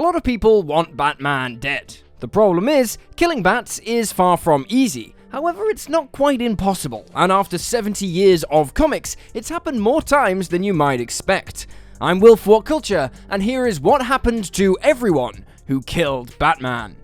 lot of people want Batman dead. The problem is, killing bats is far from easy. However, it's not quite impossible, and after 70 years of comics, it's happened more times than you might expect. I'm Will for What Culture, and here is what happened to everyone who killed Batman.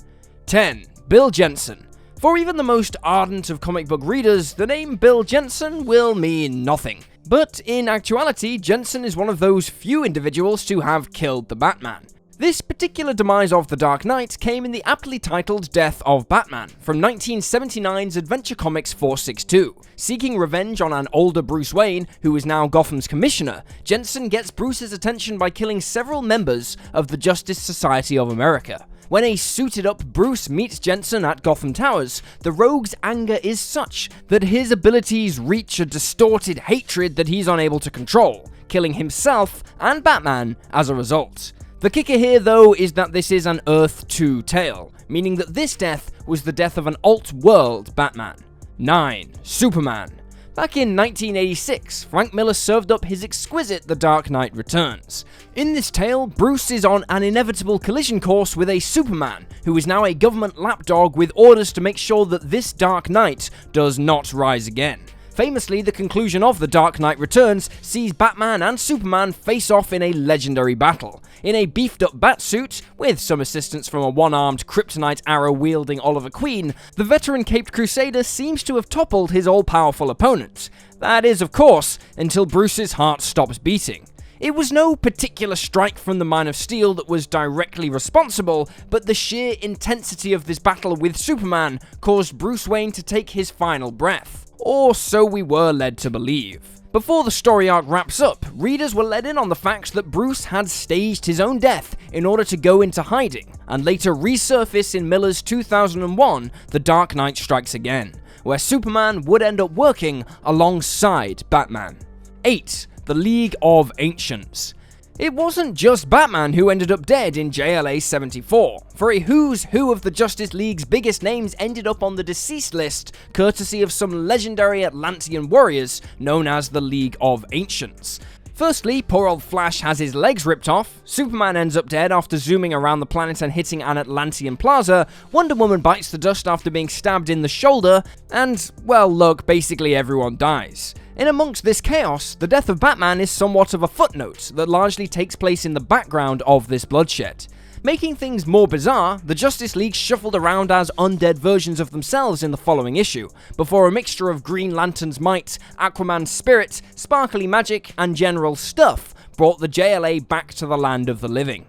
10. Bill Jensen. For even the most ardent of comic book readers, the name Bill Jensen will mean nothing. But in actuality, Jensen is one of those few individuals to have killed the Batman. This particular demise of the Dark Knight came in the aptly titled Death of Batman from 1979's Adventure Comics 462. Seeking revenge on an older Bruce Wayne, who is now Gotham's commissioner, Jensen gets Bruce's attention by killing several members of the Justice Society of America. When a suited-up Bruce meets Jensen at Gotham Towers, the Rogue's anger is such that his abilities reach a distorted hatred that he's unable to control, killing himself and Batman as a result. The kicker here, though, is that this is an Earth 2 tale, meaning that this death was the death of an alt-world Batman. 9. Superman. Back in 1986, Frank Miller served up his exquisite The Dark Knight Returns. In this tale, Bruce is on an inevitable collision course with a Superman, who is now a government lapdog with orders to make sure that this Dark Knight does not rise again. Famously, the conclusion of The Dark Knight Returns sees Batman and Superman face off in a legendary battle. In a beefed-up batsuit, with some assistance from a one-armed kryptonite arrow-wielding Oliver Queen, the veteran Caped Crusader seems to have toppled his all-powerful opponent. That is, of course, until Bruce's heart stops beating. It was no particular strike from the Man of Steel that was directly responsible, but the sheer intensity of this battle with Superman caused Bruce Wayne to take his final breath. Or so we were led to believe. Before the story arc wraps up, readers were let in on the fact that Bruce had staged his own death in order to go into hiding, and later resurface in Miller's 2001 The Dark Knight Strikes Again, where Superman would end up working alongside Batman. 8. The League of Ancients. It wasn't just Batman who ended up dead in JLA 74, for a who's who of the Justice League's biggest names ended up on the deceased list, courtesy of some legendary Atlantean warriors known as the League of Ancients. Firstly, poor old Flash has his legs ripped off, Superman ends up dead after zooming around the planet and hitting an Atlantean plaza, Wonder Woman bites the dust after being stabbed in the shoulder, and, well look, basically everyone dies. In amongst this chaos, the death of Batman is somewhat of a footnote that largely takes place in the background of this bloodshed. Making things more bizarre, the Justice League shuffled around as undead versions of themselves in the following issue, before a mixture of Green Lantern's might, Aquaman's spirit, sparkly magic, and general stuff brought the JLA back to the land of the living.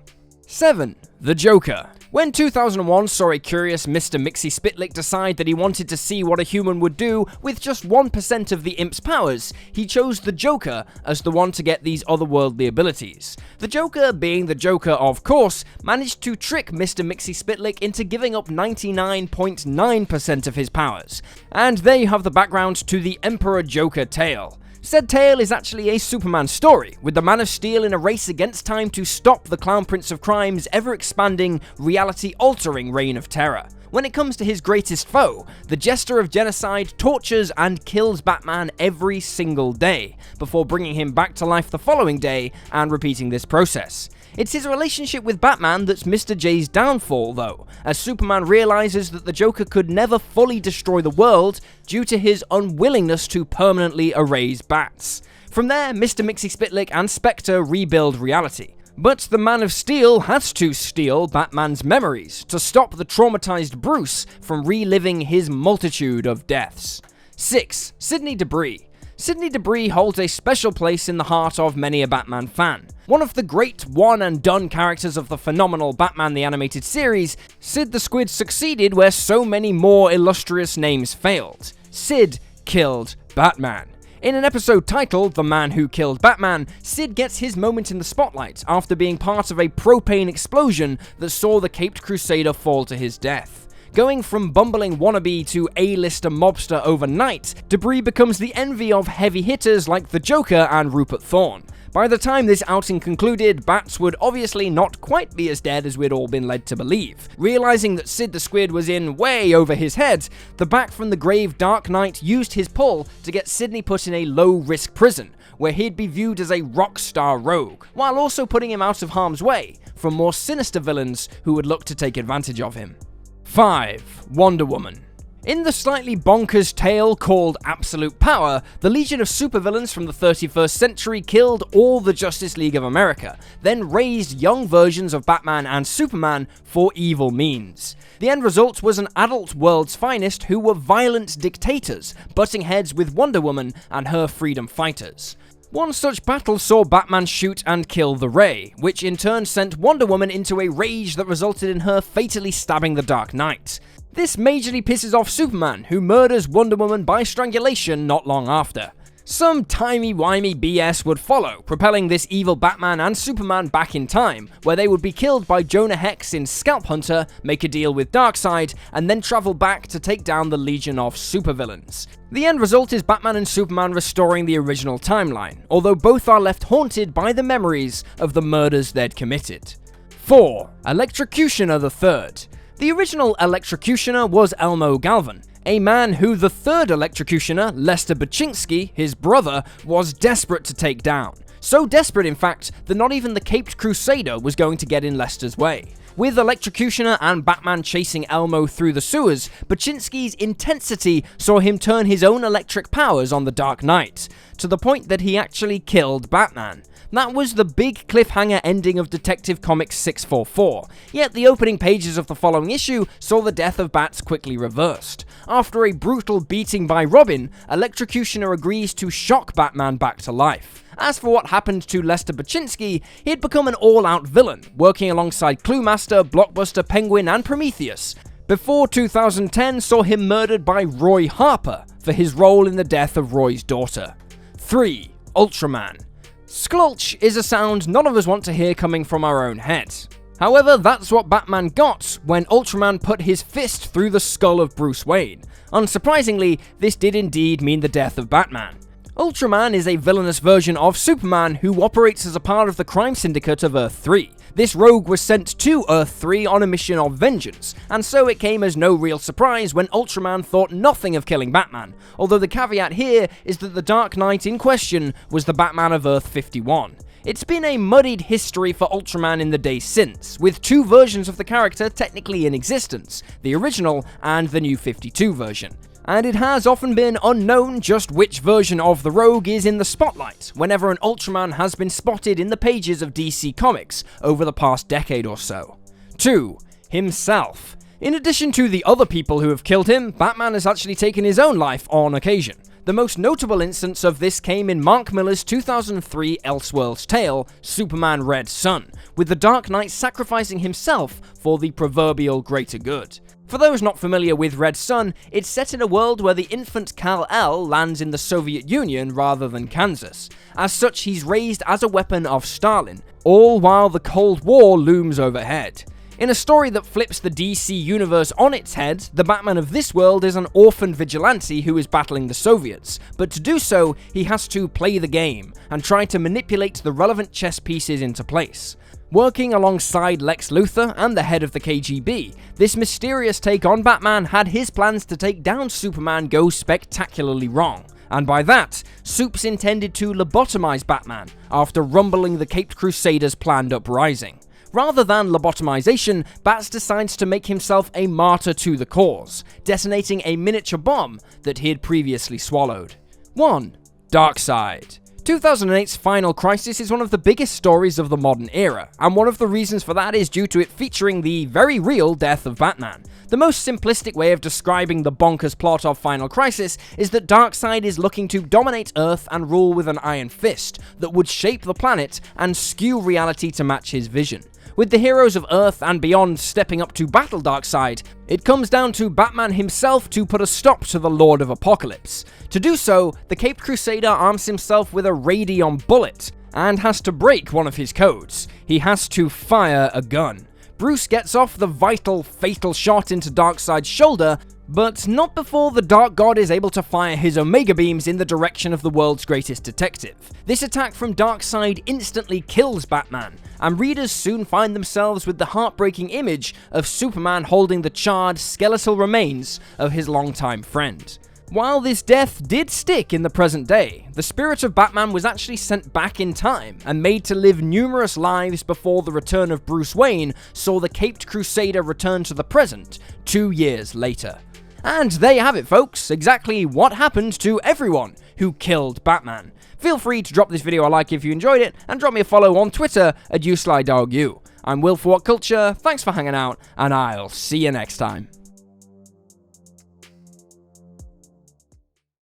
7. The Joker. When 2001 saw a curious Mr. Mixie-Spitlick decide that he wanted to see what a human would do with just 1% of the imp's powers, he chose the Joker as the one to get these otherworldly abilities. The Joker, being the Joker of course, managed to trick Mr. Mixie-Spitlick into giving up 99.9% of his powers. And there you have the background to the Emperor Joker tale. Said tale is actually a Superman story, with the Man of Steel in a race against time to stop the Clown Prince of Crime's ever-expanding, reality-altering reign of terror. When it comes to his greatest foe, the Jester of Genocide tortures and kills Batman every single day, before bringing him back to life the following day and repeating this process. It's his relationship with Batman that's Mr. J's downfall, though, as Superman realizes that the Joker could never fully destroy the world due to his unwillingness to permanently erase bats. From there, Mr. Mixie-Spitlick and Spectre rebuild reality. But the Man of Steel has to steal Batman's memories to stop the traumatized Bruce from reliving his multitude of deaths. 6. Sidney Debris. Sidney Debris holds a special place in the heart of many a Batman fan. One of the great one-and-done characters of the phenomenal Batman the Animated Series, Sid the Squid succeeded where so many more illustrious names failed. Sid killed Batman. In an episode titled The Man Who Killed Batman, Sid gets his moment in the spotlight after being part of a propane explosion that saw the Caped Crusader fall to his death. Going from bumbling wannabe to A-lister mobster overnight, Debris becomes the envy of heavy hitters like the Joker and Rupert Thorne. By the time this outing concluded, Bats would obviously not quite be as dead as we'd all been led to believe. Realizing that Sid the Squid was in way over his head, the back-from-the-grave Dark Knight used his pull to get Sidney put in a low-risk prison, where he'd be viewed as a rock star rogue, while also putting him out of harm's way, from more sinister villains who would look to take advantage of him. 5. Wonder Woman. In the slightly bonkers tale called Absolute Power, the legion of supervillains from the 31st century killed all the Justice League of America, then raised young versions of Batman and Superman for evil means. The end result was an adult world's finest who were violent dictators, butting heads with Wonder Woman and her freedom fighters. One such battle saw Batman shoot and kill the Ray, which in turn sent Wonder Woman into a rage that resulted in her fatally stabbing the Dark Knight. This majorly pisses off Superman, who murders Wonder Woman by strangulation not long after. Some timey-wimey BS would follow, propelling this evil Batman and Superman back in time, where they would be killed by Jonah Hex in Scalp Hunter, make a deal with Darkseid, and then travel back to take down the legion of supervillains. The end result is Batman and Superman restoring the original timeline, although both are left haunted by the memories of the murders they'd committed. 4. Electrocutioner III. The original Electrocutioner was Elmo Galvan, a man who the third Electrocutioner, Lester Baczynski, his brother, was desperate to take down. So desperate, in fact, that not even the Caped Crusader was going to get in Lester's way. With Electrocutioner and Batman chasing Elmo through the sewers, Baczynski's intensity saw him turn his own electric powers on the Dark Knight, to the point that he actually killed Batman. That was the big cliffhanger ending of Detective Comics 644, yet the opening pages of the following issue saw the death of Bats quickly reversed. After a brutal beating by Robin, Electrocutioner agrees to shock Batman back to life. As for what happened to Lester Baczynski, he had become an all-out villain, working alongside Cluemaster, Blockbuster, Penguin, and Prometheus, before 2010 saw him murdered by Roy Harper for his role in the death of Roy's daughter. 3. Ultraman. Sklulch is a sound none of us want to hear coming from our own head. However, that's what Batman got when Ultraman put his fist through the skull of Bruce Wayne. Unsurprisingly, this did indeed mean the death of Batman. Ultraman is a villainous version of Superman who operates as a part of the crime syndicate of Earth 3. This rogue was sent to Earth 3 on a mission of vengeance, and so it came as no real surprise when Ultraman thought nothing of killing Batman, although the caveat here is that the Dark Knight in question was the Batman of Earth 51. It's been a muddied history for Ultraman in the days since, with two versions of the character technically in existence, the original and the new 52 version. And it has often been unknown just which version of the rogue is in the spotlight whenever an Ultraman has been spotted in the pages of DC Comics over the past decade or so. 2. Himself. In addition to the other people who have killed him, Batman has actually taken his own life on occasion. The most notable instance of this came in Mark Millar's 2003 Elseworlds tale, Superman Red Sun, with the Dark Knight sacrificing himself for the proverbial greater good. For those not familiar with Red Sun, it's set in a world where the infant Kal-El lands in the Soviet Union rather than Kansas. As such, he's raised as a weapon of Stalin, all while the Cold War looms overhead. In a story that flips the DC universe on its head, the Batman of this world is an orphan vigilante who is battling the Soviets, but to do so, he has to play the game and try to manipulate the relevant chess pieces into place. Working alongside Lex Luthor and the head of the KGB, this mysterious take on Batman had his plans to take down Superman go spectacularly wrong. And by that, Supes intended to lobotomize Batman after rumbling the Caped Crusader's planned uprising. Rather than lobotomization, Bats decides to make himself a martyr to the cause, detonating a miniature bomb that he had previously swallowed. 1. Darkseid. 2008's Final Crisis is one of the biggest stories of the modern era, and one of the reasons for that is due to it featuring the very real death of Batman. The most simplistic way of describing the bonkers plot of Final Crisis is that Darkseid is looking to dominate Earth and rule with an iron fist that would shape the planet and skew reality to match his vision. With the heroes of Earth and beyond stepping up to battle Darkseid, it comes down to Batman himself to put a stop to the Lord of Apocalypse. To do so, the Caped Crusader arms himself with a radium bullet, and has to break one of his codes. He has to fire a gun. Bruce gets off the vital, fatal shot into Darkseid's shoulder, but not before the Dark God is able to fire his Omega Beams in the direction of the world's greatest detective. This attack from Darkseid instantly kills Batman, and readers soon find themselves with the heartbreaking image of Superman holding the charred, skeletal remains of his longtime friend. While this death did stick in the present day, the spirit of Batman was actually sent back in time and made to live numerous lives before the return of Bruce Wayne saw the Caped Crusader return to the present 2 years later. And there you have it, folks, exactly what happened to everyone who killed Batman. Feel free to drop this video a like if you enjoyed it, and drop me a follow on Twitter at YouSlyDogU. I'm Will for What Culture, thanks for hanging out, and I'll see you next time.